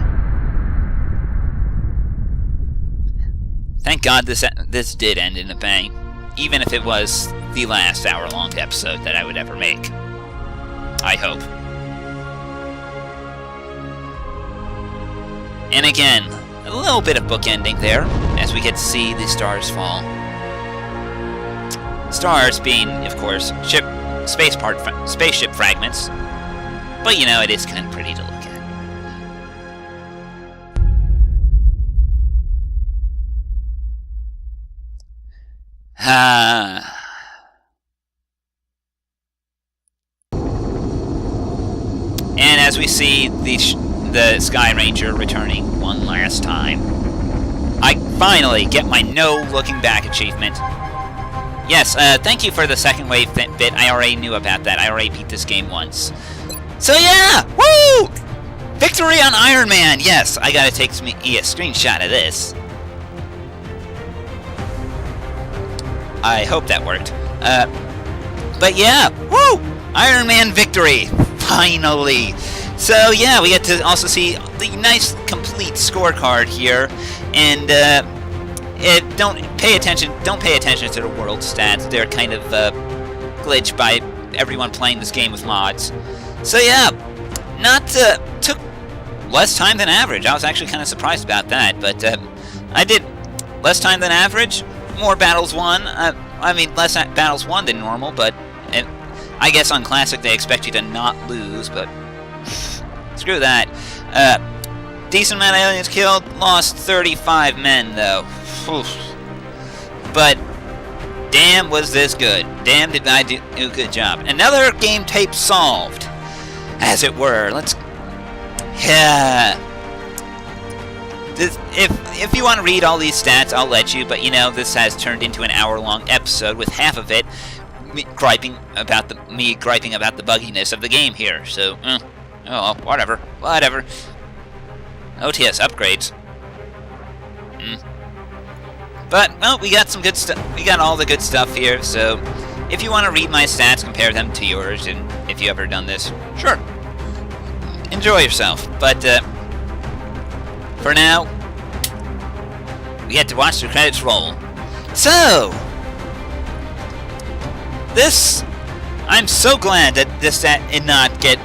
Thank God this did end in a bang, even if it was the last hour-long episode that I would ever make. I hope. And again, a little bit of bookending there, as we get to see the stars fall. Stars being, of course, spaceship fragments, but it is kind of pretty to look at. And as we see the Sky Ranger returning one last time, I finally get my no looking back achievement. Yes, thank you for the second wave bit. I already knew about that. I already beat this game once. So yeah! Woo! Victory on Iron Man! Yes, I gotta take a screenshot of this. I hope that worked. But yeah, woo! Iron Man victory! Finally! So yeah, we get to also see the nice complete scorecard here, and don't pay attention to the world stats. They're kind of glitched by everyone playing this game with mods. So yeah, took less time than average. I was actually kind of surprised about that, but I did less time than average. More battles won. I mean, less battles won than normal, but I guess on Classic they expect you to not lose, but screw that. Decent amount of aliens killed. Lost 35 men, though. Oof. But damn, was this good. Damn, did I do a good job. Another game tape solved, as it were. Yeah. If you want to read all these stats, I'll let you, but this has turned into an hour-long episode, with half of it me griping about the bugginess of the game here. So, oh, whatever. OTS upgrades. But well, we got some good stuff. We got all the good stuff here. So, if you want to read my stats, compare them to yours, and if you ever done this, sure, enjoy yourself. But for now, we get to watch the credits roll. So, this, I'm so glad that this did not get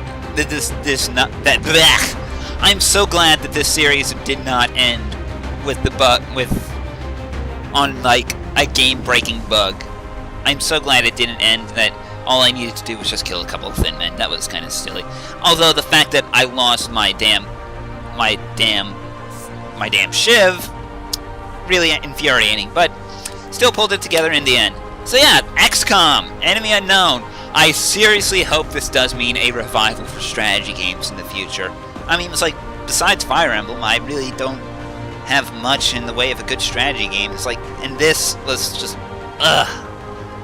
I'm so glad that this series did not end with on like a game-breaking bug. I'm so glad it didn't end. That all I needed to do was just kill a couple of thin men. That was kind of silly. Although the fact that I lost my damn shiv, really infuriating, but still pulled it together in the end. So yeah, XCOM, Enemy Unknown. I seriously hope this does mean a revival for strategy games in the future. I mean, it's like, besides Fire Emblem, I really don't have much in the way of a good strategy game. It's like, and this was just,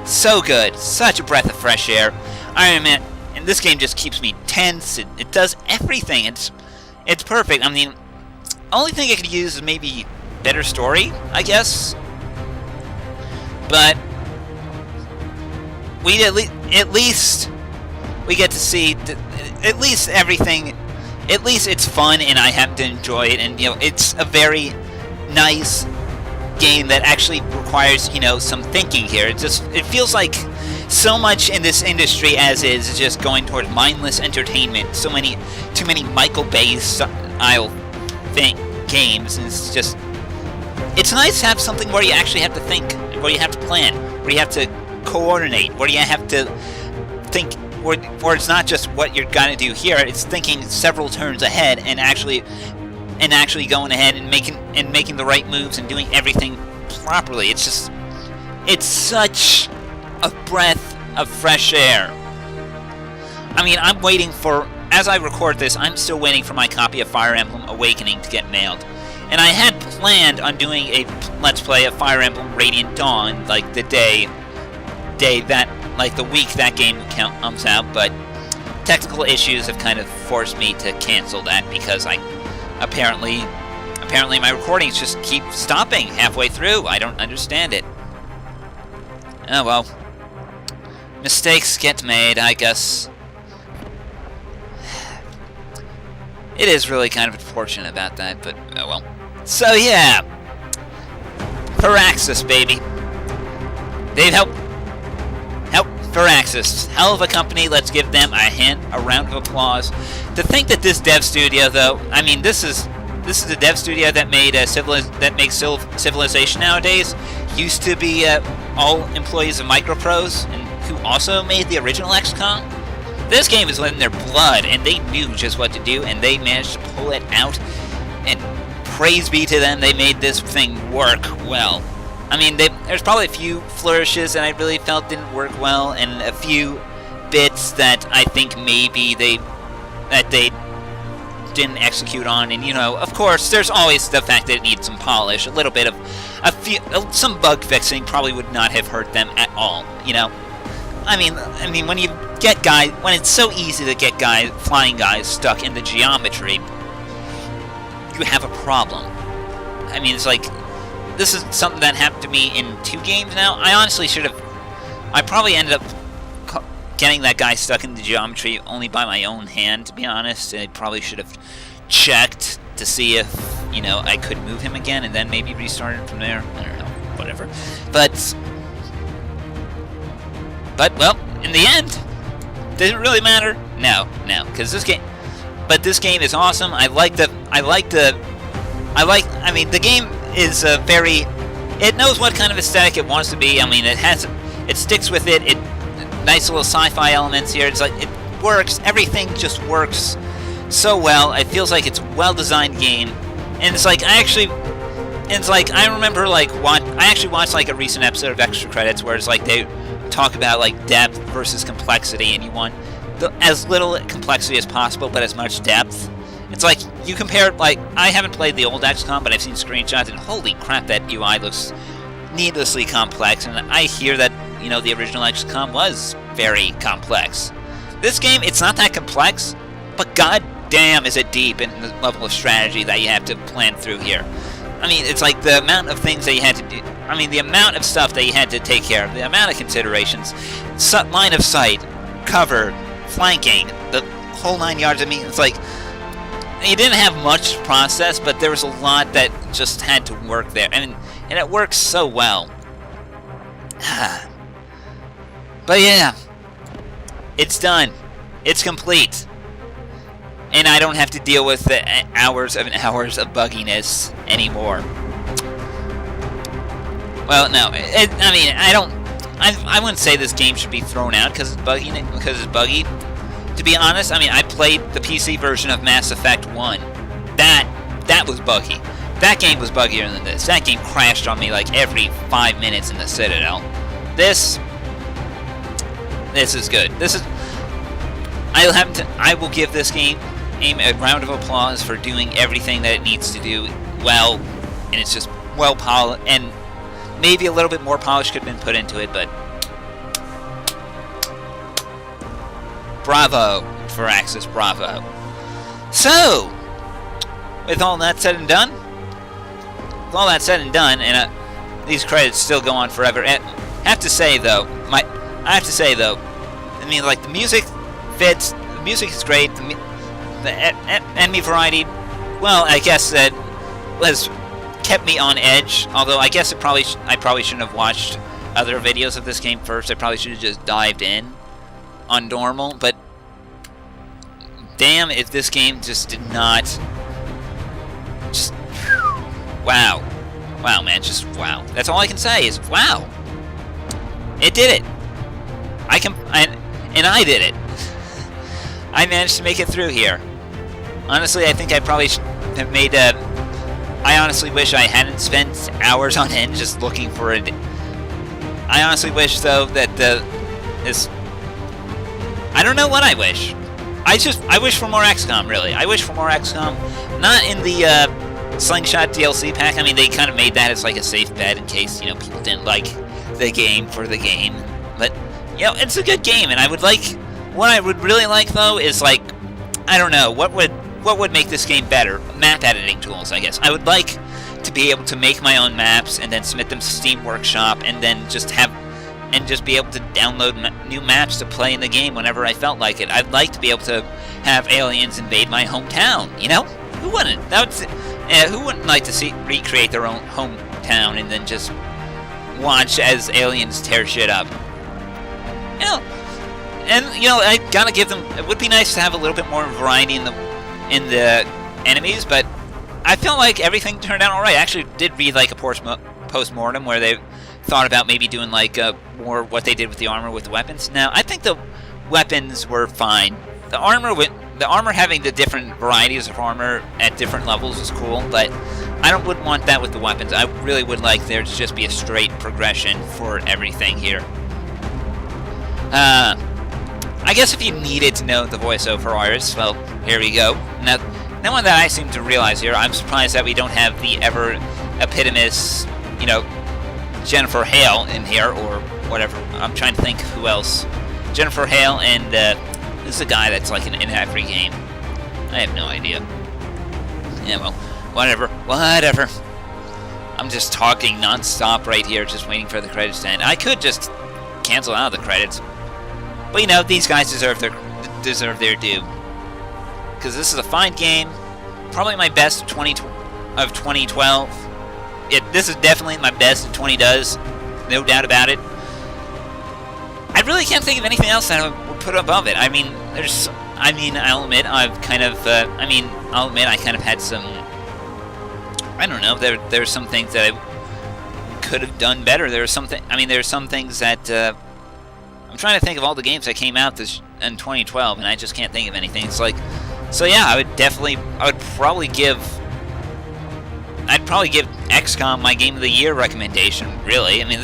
so good. Such a breath of fresh air. I admit, and this game just keeps me tense. It does everything. It's perfect. I mean, only thing I could use is maybe better story, I guess. But we at least we get to see at least everything. At least it's fun, and I have to enjoy it. And you know, it's a very nice game that actually requires, you know, some thinking here. It feels like so much in this industry as is just going toward mindless entertainment. Too many Michael Bay style games. And it's nice to have something where you actually have to think, where you have to plan, where you have to coordinate, where you have to think, where it's not just what you're gonna do here. It's thinking several turns ahead and actually going ahead and making the right moves and doing everything properly. It's such a breath of fresh air. I mean, I'm waiting for, as I record this, I'm still waiting for my copy of Fire Emblem Awakening to get mailed. And I had planned on doing a Let's Play of Fire Emblem Radiant Dawn, like the week that game comes out, but technical issues have kind of forced me to cancel that because apparently my recordings just keep stopping halfway through. I don't understand it. Oh well. Mistakes get made, I guess. It is really kind of unfortunate about that, but oh well. So yeah. Firaxis, baby. They've helped Firaxis. Hell of a company. Let's give them a round of applause. To think that this dev studio, though, I mean, this is a dev studio that makes Civilization nowadays. Used to be all employees of Microprose, and who also made the original XCOM. This game is in their blood, and they knew just what to do, and they managed to pull it out. And praise be to them, they made this thing work well. I mean, there's probably a few flourishes that I really felt didn't work well, and a few bits that I think maybe they didn't execute on. And you know, of course, there's always the fact that it needs some polish. A little bit of some bug fixing probably would not have hurt them at all. You know, I mean, when you get when it's so easy to get flying guys stuck in the geometry, you have a problem. I mean, it's like, this is something that happened to me in 2 games now. I honestly I probably ended up getting that guy stuck in the geometry only by my own hand, to be honest. I probably should have checked to see if, you know, I could move him again and then maybe restart it from there. I don't know, whatever. But well, in the end, did it really matter? No, because this game is awesome. I mean, the game is it knows what kind of aesthetic it wants to be. I mean, it sticks with it. Nice little sci-fi elements here. It's like, it works. Everything just works so well. It feels like it's a well-designed game. And it's like, I remember, like, I actually watched, like, a recent episode of Extra Credits where it's like they talk about, like, depth versus complexity, and you want as little complexity as possible, but as much depth. It's like, you compare, like, I haven't played the old XCOM, but I've seen screenshots, and holy crap, that UI looks needlessly complex, and I hear that, you know, the original XCOM was very complex. This game, it's not that complex, but god damn is it deep in the level of strategy that you have to plan through here. I mean, it's like the amount of things that you had to do, I mean, the amount of stuff that you had to take care of, the amount of considerations, line of sight, cover, flanking, the whole 9 yards. I mean, it's like, you didn't have much process, but there was a lot that just had to work there. And it works so well. But yeah, it's done. It's complete. And I don't have to deal with the hours of bugginess anymore. Well, no, I mean, I wouldn't say this game should be thrown out because it's buggy. To be honest, I mean, I played the PC version of Mass Effect 1. That was buggy. That game was buggier than this. That game crashed on me like every 5 minutes in the Citadel. This is good. I will give this game a round of applause for doing everything that it needs to do well, and it's just well polished, and maybe a little bit more polish could have been put into it, but bravo for Axis, bravo. So, with all that said and done, and these credits still go on forever. And I have to say though, I mean, like, the music fits. The music is great. The enemy variety, well, I guess that was kept me on edge. Although I guess I probably shouldn't have watched other videos of this game first. I probably should have just dived in on normal. But damn, if this game just did not, just wow, man, just wow. That's all I can say is wow. It did it. I did it. I managed to make it through here. Honestly, I think I probably should have made a... I honestly wish I hadn't spent hours on end just looking for it. I honestly wish, though, that this... I don't know what I wish. I wish for more XCOM, really. I wish for more XCOM. Not in the Slingshot DLC pack. I mean, they kind of made that as like a safe bet in case, people didn't like the game for the game. But, it's a good game, and I would like... What I would really like, though, is, like, I don't know, what would make this game better? Map editing tools, I guess. I would like to be able to make my own maps and then submit them to Steam Workshop and then just be able to download new maps to play in the game whenever I felt like it. I'd like to be able to have aliens invade my hometown, Who wouldn't? Who wouldn't like to recreate their own hometown and then just watch as aliens tear shit up? And I gotta give them. It would be nice to have a little bit more variety in the enemies, but I feel like everything turned out all right. I actually did read like a post-mortem where they thought about maybe doing like more what they did with the armor with the weapons. Now, I think the weapons were fine. The armor having the different varieties of armor at different levels is cool, but I wouldn't want that with the weapons. I really would like there to just be a straight progression for everything here. I guess if you needed to know the voiceover artists, well, here we go. Now one that I seem to realize here, I'm surprised that we don't have the ever epitomous, Jennifer Hale in here, or whatever. I'm trying to think who else. Jennifer Hale, and this is a guy that's like in every game. I have no idea. Yeah, well, whatever. I'm just talking non-stop right here, just waiting for the credits to end. I could just cancel out the credits. But these guys deserve their due. Because this is a fine game. Probably my best of 2012. This is definitely my best of 2010. No doubt about it. I really can't think of anything else that I would put above it. I'll admit I kind of had some... I don't know, there's some things that I could have done better. There's some things that... I'm trying to think of all the games that came out in 2012, and I just can't think of anything. It's like, so yeah, I'd probably give XCOM my Game of the Year recommendation, really. I mean,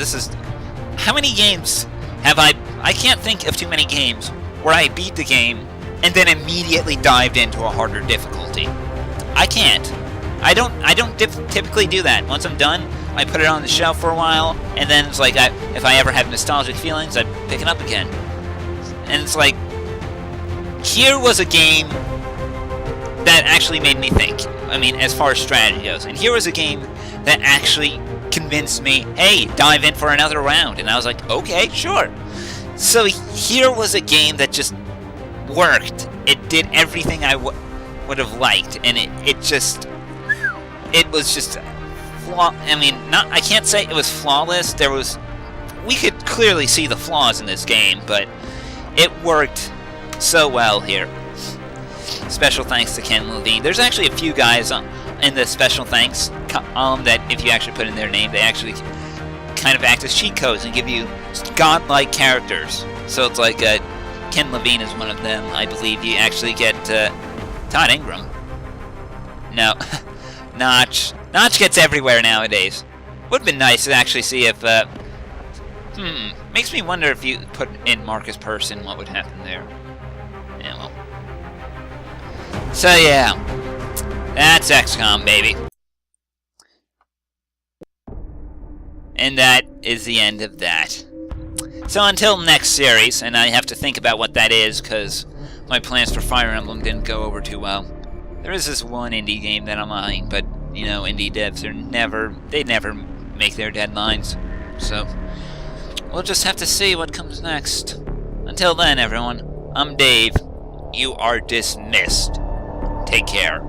how many games have I can't think of too many games where I beat the game and then immediately dived into a harder difficulty. I can't. I don't typically do that. Once I'm done, I put it on the shelf for a while, and then it's like, if I ever have nostalgic feelings, I'd pick it up again. And it's like, here was a game that actually made me think. I mean, as far as strategy goes. And here was a game that actually convinced me, hey, dive in for another round. And I was like, okay, sure. So here was a game that just worked. It did everything I would have liked, and it was just I mean, I can't say it was flawless. We could clearly see the flaws in this game, but it worked so well here. Special thanks to Ken Levine. There's actually a few guys in the special thanks column that if you actually put in their name, they actually kind of act as cheat codes and give you godlike characters. So it's like Ken Levine is one of them. I believe you actually get Todd Ingram. No, Notch. Notch gets everywhere nowadays. Would have been nice to actually see if... makes me wonder if you put in Marcus Persson, what would happen there. Yeah, well. So yeah, that's XCOM, baby. And that is the end of that. So until next series, and I have to think about what that is, because my plans for Fire Emblem didn't go over too well. There is this one indie game that I'm eyeing, but, you know, indie devs, they never make their deadlines. So, we'll just have to see what comes next. Until then, everyone, I'm Dave. You are dismissed. Take care.